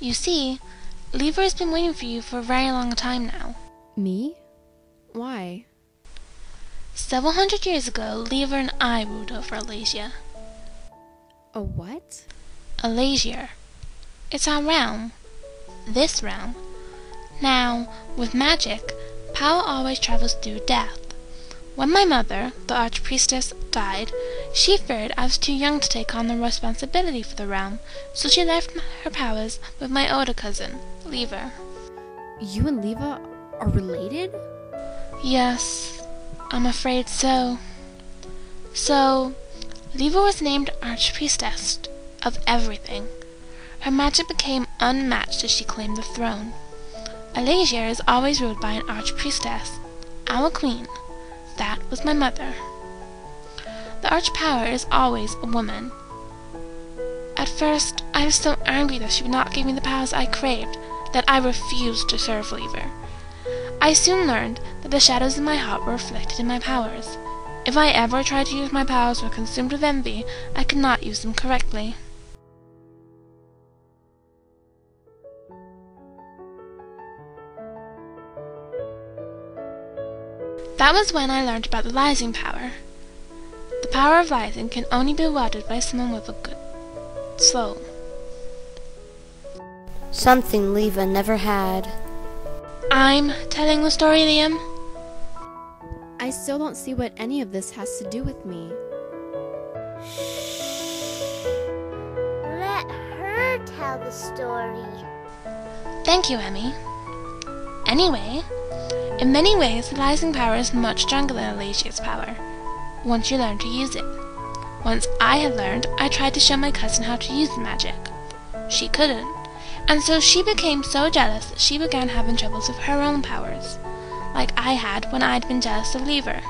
You see, Lever has been waiting for you for a very long time now. Me? Why? Several hundred years ago, Lever and I ruled over Alasia. A what? Alasia. It's our realm. This realm. Now, with magic, power always travels through death. When my mother, the Archpriestess, died, she feared I was too young to take on the responsibility for the realm, so she left her powers with my older cousin, Lever. You and Leva are related? Yes, I'm afraid so. So, Lever was named Archpriestess of everything. Her magic became unmatched as she claimed the throne. Alasia is always ruled by an Archpriestess, our queen. That was my mother. The Archpower is always a woman. At first, I was so angry that she would not give me the powers I craved that I refused to serve Lever. I soon learned that the shadows in my heart were reflected in my powers. If I ever tried to use my powers or consumed with envy, I could not use them correctly. That was when I learned about the Rising power. The power of rising can only be wielded by someone with a good soul. Something Leva never had. I'm telling the story, Liam. I still don't see what any of this has to do with me. Let her tell the story. Thank you, Emmy. Anyway, in many ways, the Rising power is much stronger than Alasia's power, once you learn to use it. Once I had learned, I tried to show my cousin how to use the magic. She couldn't, and so she became so jealous that she began having troubles with her own powers, like I had when I'd been jealous of Lever.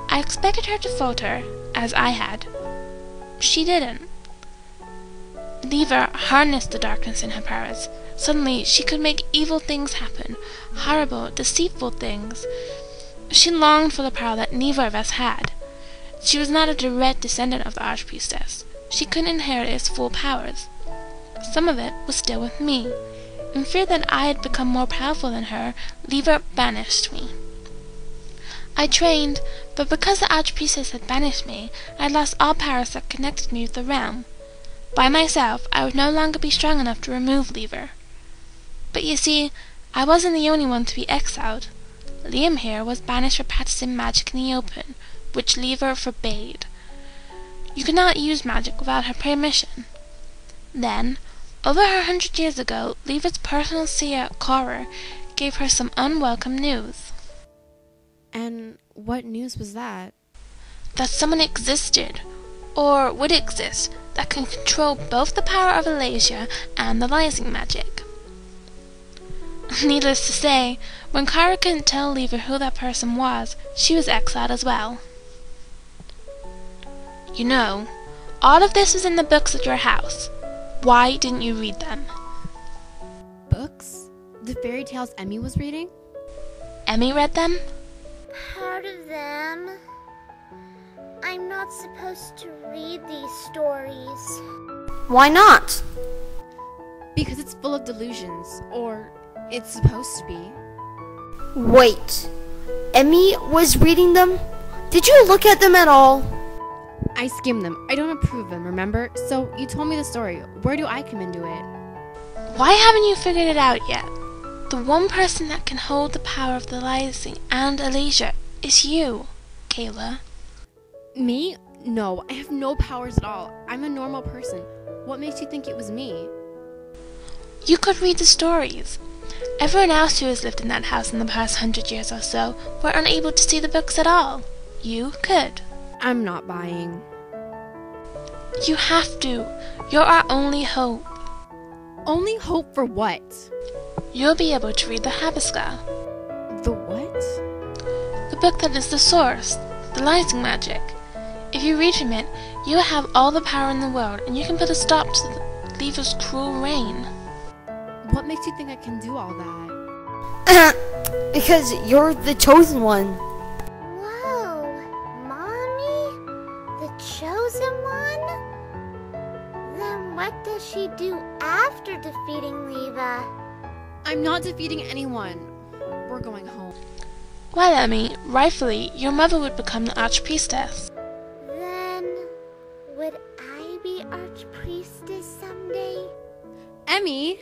I expected her to falter, as I had. She didn't. Lever harnessed the darkness in her powers. Suddenly, she could make evil things happen, horrible, deceitful things. She longed for the power that neither of us had. She was not a direct descendant of the Archpriestess. She couldn't inherit its full powers. Some of it was still with me. In fear that I had become more powerful than her, Lever banished me. I trained, but because the Archpriestess had banished me, I had lost all powers that connected me with the realm. By myself, I would no longer be strong enough to remove Lever. But you see, I wasn't the only one to be exiled. Liam here was banished for practicing magic in the open, which Lever forbade. You could not use magic without her permission. Then, over 100 years ago, Lever's personal seer, Cora, gave her some unwelcome news. And what news was that? That someone existed, or would exist, that can control both the power of Alasia and the Rising magic. Needless to say, when Cora couldn't tell Lever who that person was, she was exiled as well. You know, all of this was in the books at your house. Why didn't you read them? Books? The fairy tales Emmy was reading? Emmy read them? Part of them. I'm not supposed to read these stories. Why not? Because it's full of delusions, or it's supposed to be. Wait. Emmy was reading them? Did you look at them at all? I skimmed them. I don't approve them, remember? So you told me the story. Where do I come into it? Why haven't you figured it out yet? The one person that can hold the power of the Rising and Alasia is you, Kayla. Me? No, I have no powers at all. I'm a normal person. What makes you think it was me? You could read the stories. Everyone else who has lived in that house in the past 100 years or so were unable to see the books at all. You could. I'm not buying. You have to. You're our only hope. Only hope for what? You'll be able to read the Habiska, The what? the book that is the source, the Rising magic. If you read from it, you will have all the power in the world, and you can put a stop to Lever's cruel reign. What makes you think I can do all that? Because you're the chosen one. Whoa, Mommy? The chosen one? Then what does she do after defeating Leva? I'm not defeating anyone. We're going home. Well, Emmy, rightfully, your mother would become the Archpriestess. Then, would I be Archpriestess someday? Emmy!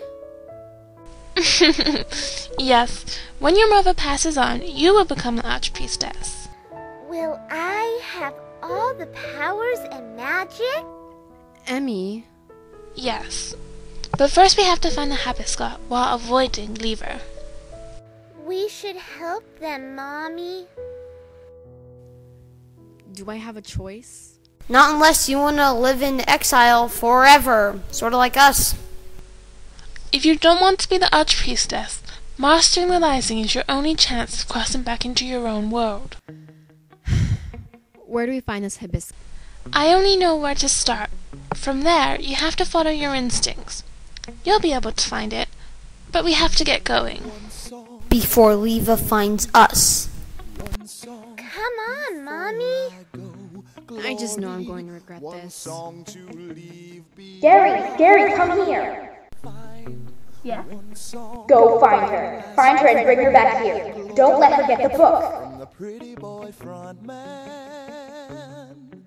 Yes, when your mother passes on, you will become the Archpriestess. Will I have all the powers and magic? Emmy. Yes. But first we have to find the Hibiscus while avoiding Lever. We should help them, Mommy. Do I have a choice? Not unless you want to live in exile forever, sort of like us. If you don't want to be the Archpriestess, mastering the Rising is your only chance of crossing back into your own world. Where do we find this hibiscus? I only know where to start. From there, you have to follow your instincts. You'll be able to find it, but we have to get going. Before Leva finds us. Come on, Mommy. I just know I'm going to regret this. Gary, come here. Yeah? Go find her. Find her and bring her back here. Don't let her get the book. From the pretty boy front man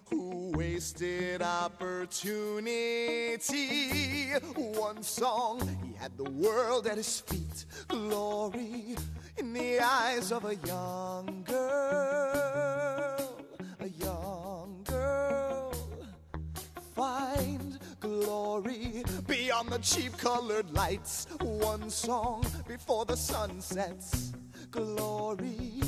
who wasted opportunity. One song, he had the world at his feet. Glory in the eyes of a young girl. A young girl. Find glory beyond the cheap colored lights. One song before the sun sets. Glory